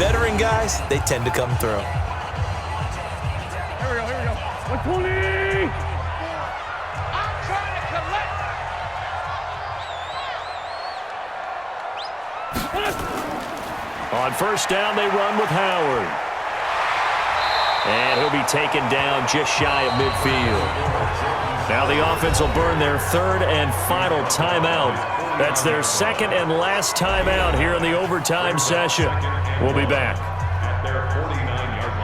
veteran guys, they tend to come through. Here we go. 120! I'm trying to collect. On first down, they run with Howard. And he'll be taken down just shy of midfield. Now the offense will burn their third and final timeout. That's their second and last timeout here in the overtime session. We'll be back. At their 49-yard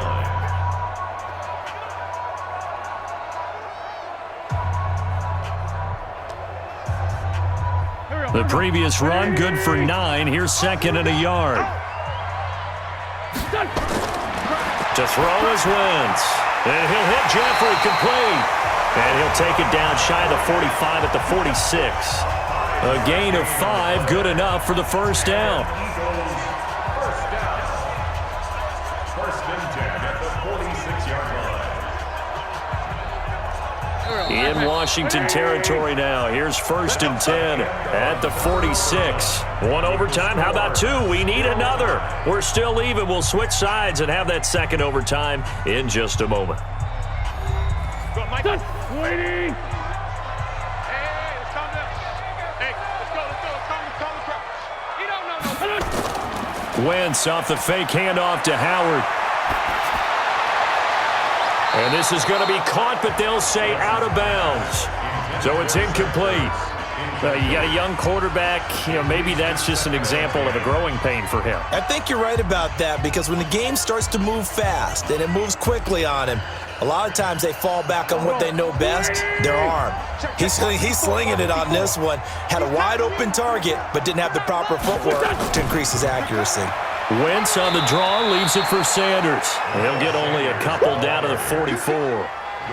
line. The previous run, good for 9. Here's second and a yard. To throw is Wentz. And he'll hit Jeffrey complete. And he'll take it down shy of the 45 at the 46. A gain of 5, good enough for the first down. First and 10 at the 46-yard line. In Washington territory now. Here's first and 10 at the 46. One overtime. How about 2? We need another. We're still even. We'll switch sides and have that second overtime in just a moment. Go, Mike. Waiting. Hey, let's calm down. Hey, let's go. Calm the crowd. You don't know. Wentz off the fake handoff to Howard. And this is going to be caught, but they'll say out of bounds. So it's incomplete. You got a young quarterback. Maybe that's just an example of a growing pain for him. I think you're right about that, because when the game starts to move fast and it moves quickly on him, a lot of times they fall back on what they know best, their arm. He's slinging it on this one. Had a wide open target, but didn't have the proper footwork to increase his accuracy. Wentz on the draw, leaves it for Sanders. He'll get only a couple down to the 44.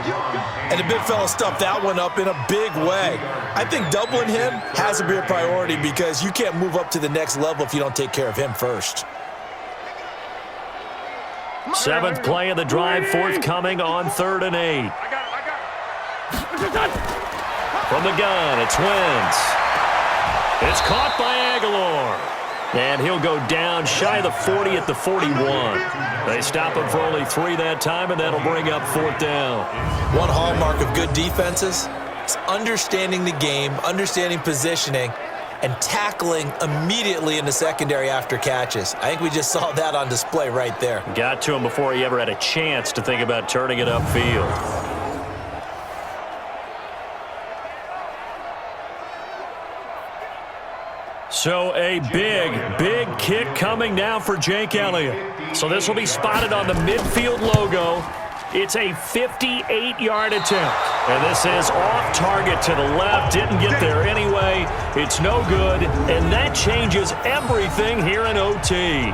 And the big fella stuffed that one up in a big way. I think doubling him has to be a priority, because you can't move up to the next level if you don't take care of him first. 7th play of the drive, forthcoming on 3rd and 8. I got it. From the gun, it's Wentz. It's caught by Aguilar. And he'll go down shy of the 40 at the 41. They stop him for only 3 that time, and that'll bring up 4th down. One hallmark of good defenses is understanding the game, understanding positioning, and tackling immediately in the secondary after catches. I think we just saw that on display right there. Got to him before he ever had a chance to think about turning it upfield. So a big kick coming now for Jake Elliott. So this will be spotted on the midfield logo. It's a 58-yard attempt. And this is off target to the left. Didn't get there anyway. It's no good. And that changes everything here in OT.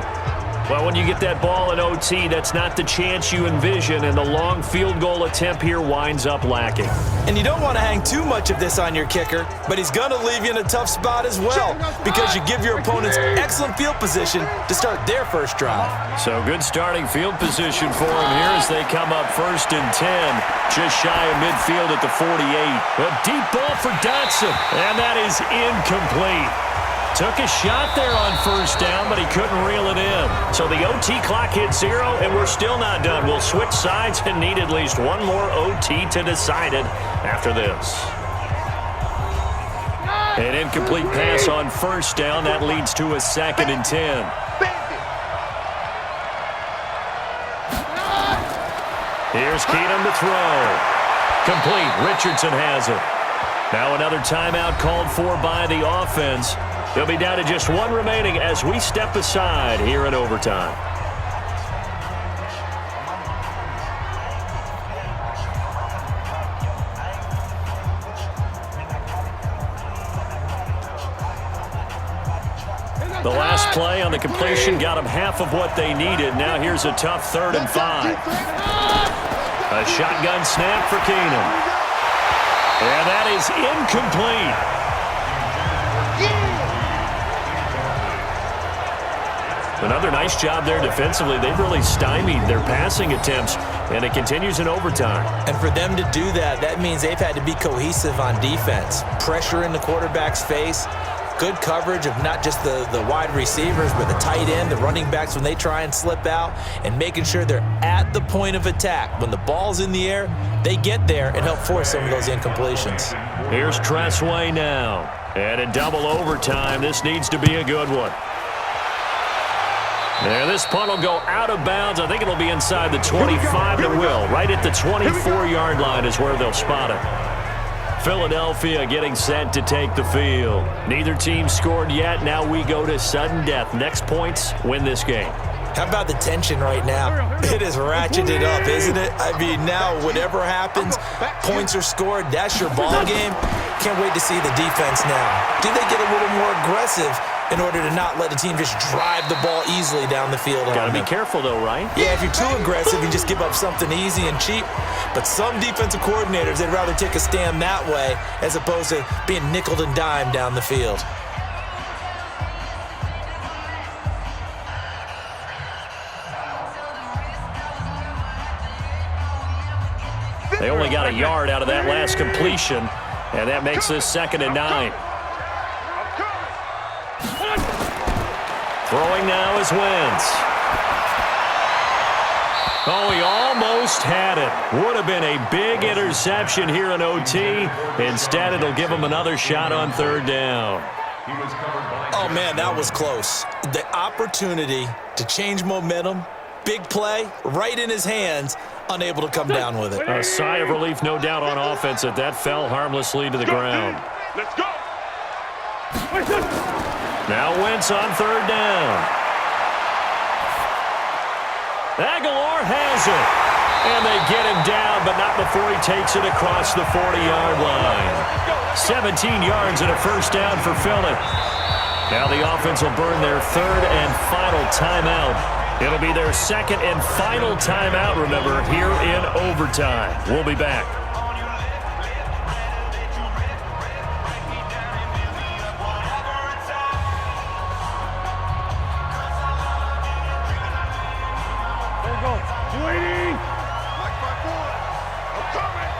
Well, when you get that ball in OT, that's not the chance you envision, and the long field goal attempt here winds up lacking. And you don't want to hang too much of this on your kicker, but he's going to leave you in a tough spot as well, because you give your opponents excellent field position to start their first drive. So good starting field position for him here as they come up 1st and 10, just shy of midfield at the 48. A deep ball for Dotson, and that is incomplete. Took a shot there on 1st down, but he couldn't reel it in. So the OT clock hit 0, and we're still not done. We'll switch sides and need at least one more OT to decide it after this. An incomplete pass on 1st down. That leads to a 2nd and 10. Here's Keenum to throw. Complete. Richardson has it. Now another timeout called for by the offense. They'll be down to just 1 remaining as we step aside here in overtime. The last play on the completion got them half of what they needed. Now here's a tough 3rd and 5. A shotgun snap for Keenum. And that is incomplete. Another nice job there defensively. They've really stymied their passing attempts, and it continues in overtime. And for them to do that, that means they've had to be cohesive on defense. Pressure in the quarterback's face, good coverage of not just the wide receivers, but the tight end, the running backs when they try and slip out, and making sure they're at the point of attack. When the ball's in the air, they get there and help force some of those incompletions. Here's Tressway now. And in double overtime, this needs to be a good one. There, this punt will go out of bounds. I think it'll be inside the 25. It will. Right at the 24-yard line is where they'll spot it. Philadelphia getting set to take the field. Neither team scored yet. Now we go to sudden death. Next points win this game. How about the tension right now? It is ratcheted up, isn't it? I mean, now whatever happens, points are scored, that's your ball game. Can't wait to see the defense now. Do they get a little more aggressive in order to not let the team just drive the ball easily down the field? Got to be careful, though, right? Yeah, if you're too aggressive, you just give up something easy and cheap. But some defensive coordinators, they'd rather take a stand that way as opposed to being nickeled and dimed down the field. They only got a yard out of that last completion, and that makes this 2nd and 9. Throwing now is Wentz. Oh, he almost had it. Would have been a big interception here in OT. Instead, it'll give him another shot on 3rd down. Oh, man, that was close. The opportunity to change momentum, big play, right in his hands, unable to come down with it. A sigh of relief, no doubt, on offense that fell harmlessly to the ground. Let's go. Now Wentz on 3rd down. Aguilar has it. And they get him down, but not before he takes it across the 40-yard line. 17 yards and a 1st down for Philly. Now the offense will burn their 3rd and final timeout. It'll be their 2nd and final timeout, remember, here in overtime. We'll be back. There we go. Waiting. I'm coming.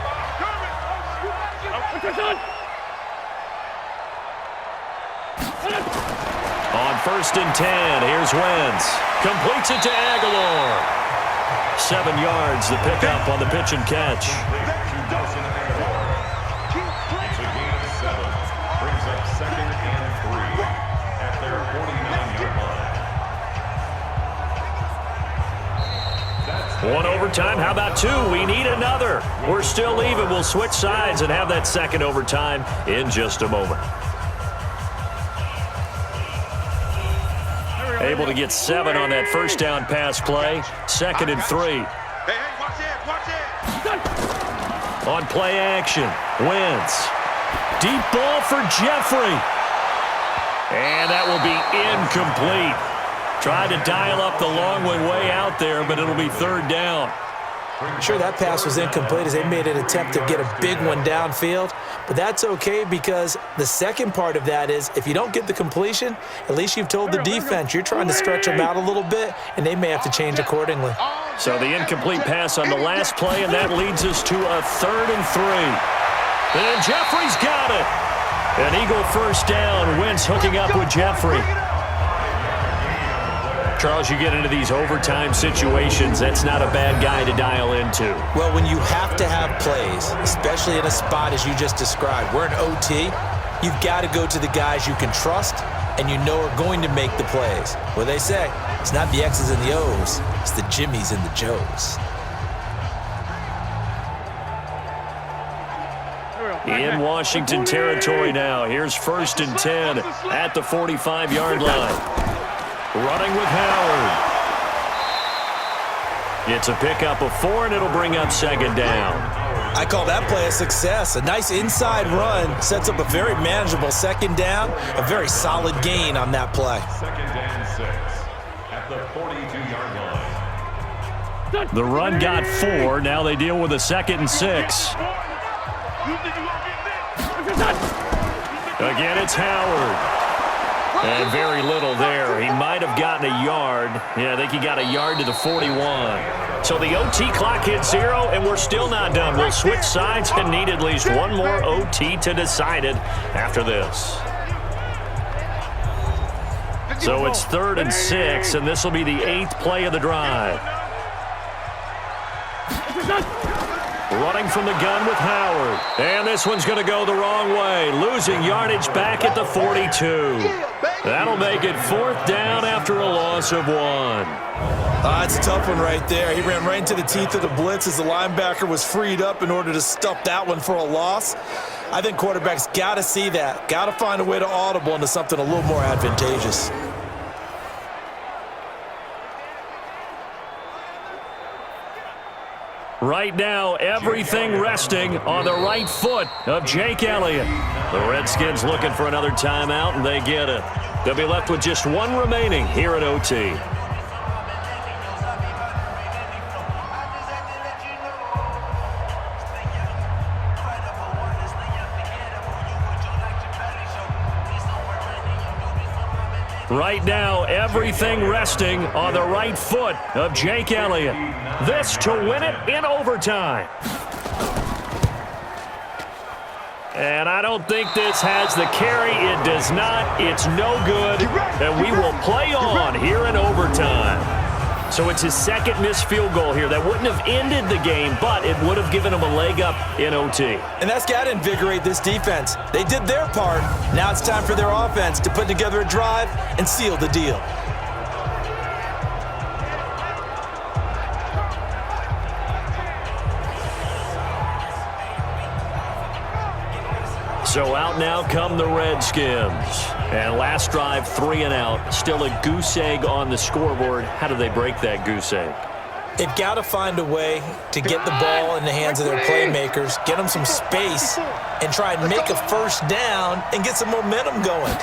What's your son? On 1st and 10, here's Wentz. Completes it to Aguilar. 7 yards, the pickup on the pitch and catch. It's a gain of 7. Brings up 2nd and 3 at their 49-yard line. One overtime. How about 2? We need another. We're still even. We'll switch sides and have that 2nd overtime in just a moment. Able to get 7 on that 1st down pass play. 2nd and 3. Hey, watch it. On play action, Wentz. Deep ball for Jeffrey. And that will be incomplete. Tried to dial up the long one way out there, but it'll be 3rd down. Sure, that pass was incomplete as they made an attempt to get a big one downfield, but that's okay because the second part of that is if you don't get the completion, at least you've told the defense you're trying to stretch them out a little bit, and they may have to change accordingly. So the incomplete pass on the last play, and that leads us to a 3rd and 3. And Jeffrey's got it. An Eagle 1st down. Wentz hooking up with Jeffrey. Charles, you get into these overtime situations, that's not a bad guy to dial into. Well, when you have to have plays, especially in a spot as you just described, we're in OT, you've got to go to the guys you can trust and you know are going to make the plays. Well, they say, it's not the X's and the O's, it's the Jimmies and the Joes. In Washington territory now. Here's 1st and 10 at the 45-yard line. Running with Howard. It's a pickup of 4, and it'll bring up 2nd down. I call that play a success. A nice inside run sets up a very manageable 2nd down, a very solid gain on that play. 2nd and 6 at the 42-yard line. The run got 4. Now they deal with a 2nd and 6. Again, it's Howard. And very little there. He might have gotten a yard. Yeah, I think he got a yard to the 41. So the OT clock hits 0, and we're still not done. We'll switch sides and need at least one more OT to decide it after this. So it's 3rd and 6, and this will be the 8th play of the drive. Running from the gun with Howard. And this one's going to go the wrong way. Losing yardage back at the 42. That'll make it 4th down after a loss of 1. It's a tough one right there. He ran right into the teeth of the blitz as the linebacker was freed up in order to stuff that one for a loss. I think quarterbacks got to see that. Got to find a way to audible into something a little more advantageous. Right now, everything resting on the right foot of Jake Elliott. The Redskins looking for another timeout, and they get it. They'll be left with just 1 remaining here at OT. Right now, everything resting on the right foot of Jake Elliott. This to win it in overtime. And I don't think this has the carry. It does not. It's no good. And we will play on here in overtime. So it's his 2nd missed field goal here. That wouldn't have ended the game, but it would have given him a leg up in OT. And that's got to invigorate this defense. They did their part. Now it's time for their offense to put together a drive and seal the deal. So out now come the Redskins. And last drive, 3 and out. Still a goose egg on the scoreboard. How do they break that goose egg? They've got to find a way to get the ball in the hands of their playmakers, get them some space, and try and make a 1st down and get some momentum going.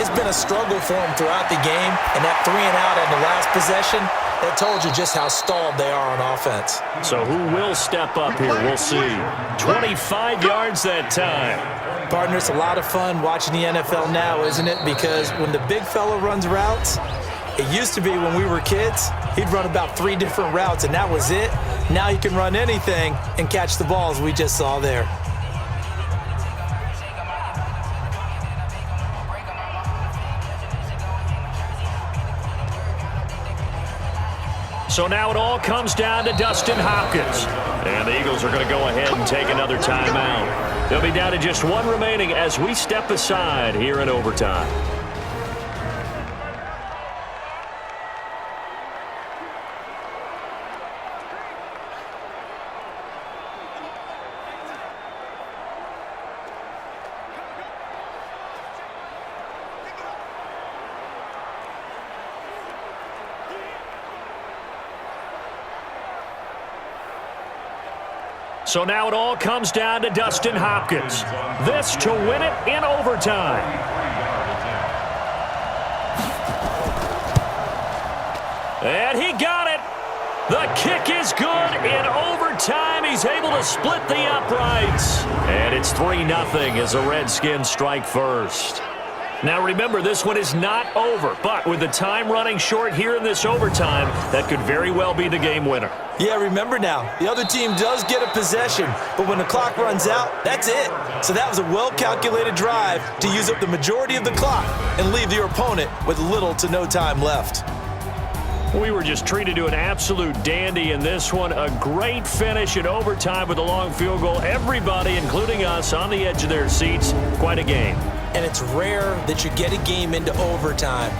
It's been a struggle for them throughout the game, and that 3 and out on the last possession, that told you just how stalled they are on offense. So who will step up here? We'll see. 25 yards that time. Partner, it's a lot of fun watching the NFL now, isn't it? Because when the big fella runs routes, it used to be when we were kids, he'd run about 3 different routes, and that was it. Now you can run anything and catch the balls we just saw there. So now it all comes down to Dustin Hopkins. And the Eagles are going to go ahead and take another timeout. They'll be down to just 1 remaining as we step aside here in overtime. So now it all comes down to Dustin Hopkins. This to win it in overtime. And he got it. The kick is good in overtime. He's able to split the uprights. And it's 3-0 as the Redskins strike first. Now remember, this one is not over, but with the time running short here in this overtime, that could very well be the game winner. Yeah, remember now, the other team does get a possession, but when the clock runs out, that's it. So that was a well-calculated drive to use up the majority of the clock and leave your opponent with little to no time left. We were just treated to an absolute dandy in this one. A great finish in overtime with a long field goal. Everybody, including us, on the edge of their seats. Quite a game. And it's rare that you get a game into overtime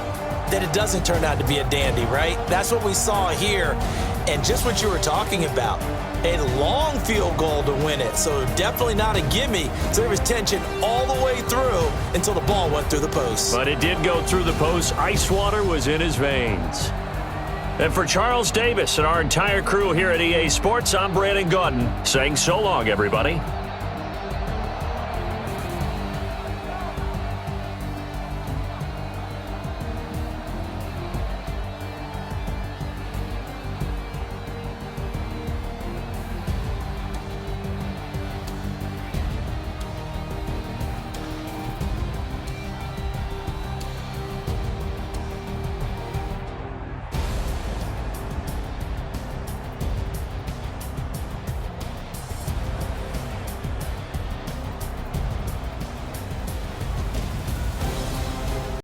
that it doesn't turn out to be a dandy, right? That's what we saw here. And just what you were talking about, a long field goal to win it. So definitely not a gimme. So there was tension all the way through until the ball went through the post. But it did go through the post. Ice water was in his veins. And for Charles Davis and our entire crew here at EA Sports, I'm Brandon Gaudin saying so long, everybody.